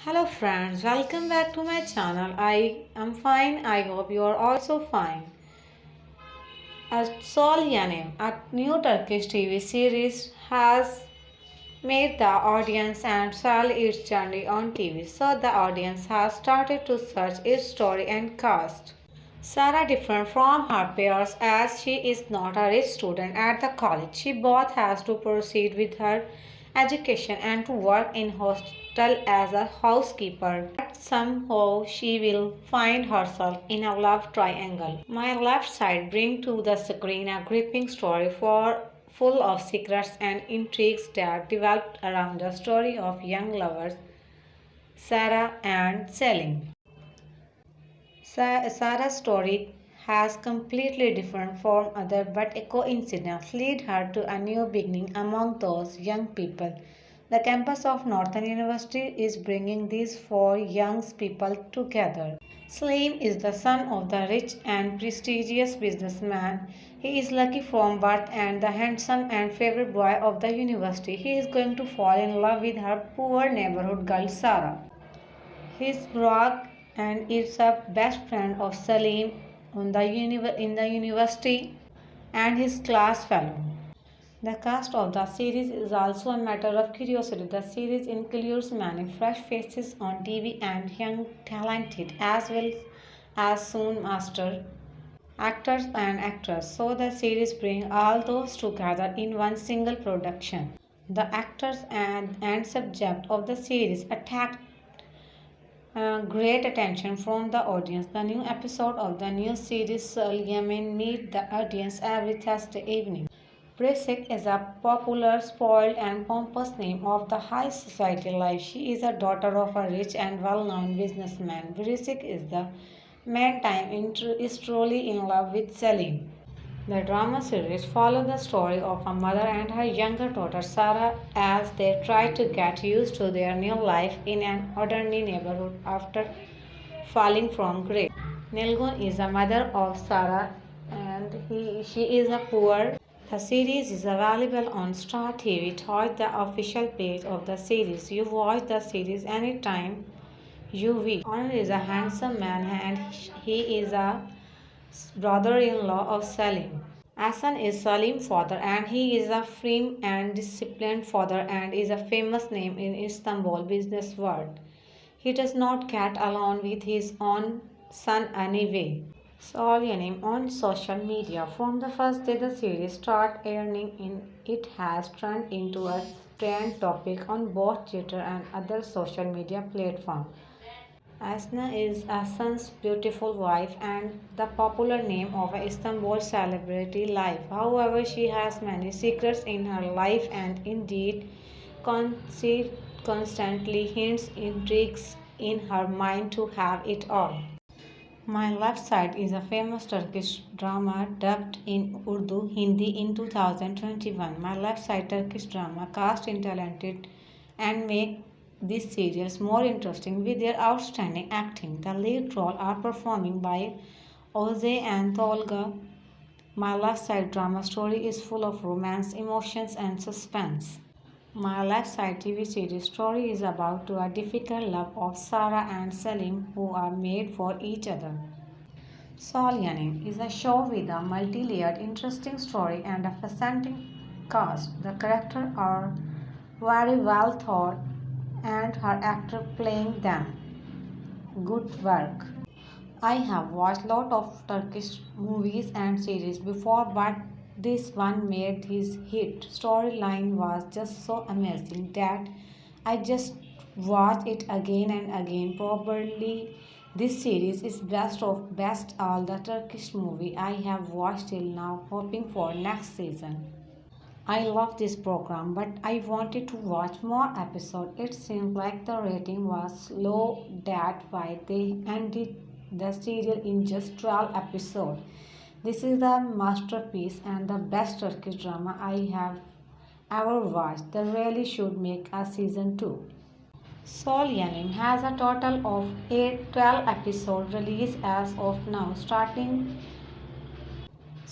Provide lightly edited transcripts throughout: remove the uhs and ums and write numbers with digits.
Hello friends, welcome back to my channel. I am fine. I hope you are also fine. Sol Yanim, a new Turkish TV series, has made the audience and sell its journey on TV. So the audience has started to search its story and cast. Sarah different from her peers as she is not a rich student at the college. She both has to proceed with her education and to work in hostel as a housekeeper. But somehow she will find herself in a love triangle. My left side bring to the screen a gripping story for full of secrets and intrigues that developed around the story of young lovers Sarah and Selim. Sarah's story has completely different from other, but a coincidence lead her to a new beginning among those young people. The campus of Northern University is bringing these four young people together. Salim is the son of the rich and prestigious businessman. He is lucky from birth and the handsome and favorite boy of the university. He is going to fall in love with her poor neighborhood girl Sarah. His Brock and is a best friend of Salim in the university and his class fellow. The cast of the series is also a matter of curiosity. The series includes many fresh faces on TV and young talented as well as soon master actors and actresses. So the series brings all those together in one single production. The actors and subject of the series attract great attention from the audience. The new episode of the new series Yemen meet the audience every Thursday evening. Bresik is a popular, spoiled, and pompous name of the high society life. She is a daughter of a rich and well-known businessman. Bresik is the main time is truly in love with Selim. The drama series follows the story of a mother and her younger daughter Sarah as they try to get used to their new life in an ordinary neighborhood after falling from grace. Nilgun is the mother of Sarah and she is a poor. The series is available on Star TV. Touch the official page of the series. You watch the series anytime you wish. Honor is a handsome man and he is a brother-in-law of Salim. Hassan is Salim's father and he is a firm and disciplined father and is a famous name in Istanbul business world. He does not get along with his own son anyway. Solyanim on social media. From the first day the series started airing it has turned into a trend topic on both Twitter and other social media platforms. Asna is Hassan's beautiful wife and the popular name of a Istanbul celebrity life. However, she has many secrets in her life and indeed she constantly hints intrigues in her mind to have it all. My Left Side is a famous Turkish drama dubbed in Urdu Hindi in 2021. My Left Side Turkish drama cast in talented and make this series more interesting with their outstanding acting. The lead role are performing by Oze and Tolga. My Left Side drama story is full of romance, emotions, and suspense. My Left Side TV series story is about a difficult love of Sarah and Salim who are made for each other. Sol Yanim is a show with a multi-layered interesting story and a fascinating cast. The characters are very well thought and her actor playing them. Good work. I have watched lot of Turkish movies and series before but this one made his hit. Storyline was just so amazing that I just watched it again and again. Probably this series is best of best all the Turkish movie I have watched till now, hoping for next season. I love this program, but I wanted to watch more episodes. It seemed like the rating was low, that's why they ended the serial in just 12 episodes. This is the masterpiece and the best Turkish drama I have ever watched. They really should make a season 2. Sol Yanim has a total of 12 episodes released as of now, starting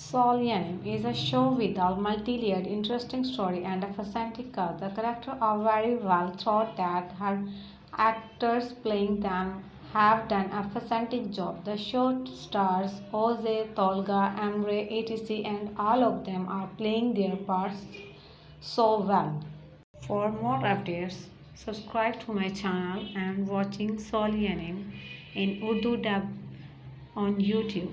Solyanim is a show with a multi-layered, interesting story and a fascinating cast. The characters are very well thought that her Actors playing them have done a fantastic job. The show stars Ozzy, Tolga, Emre, etc., and all of them are playing their parts so well. For more updates, subscribe to my channel and watching Solianim in Urdu dub on YouTube.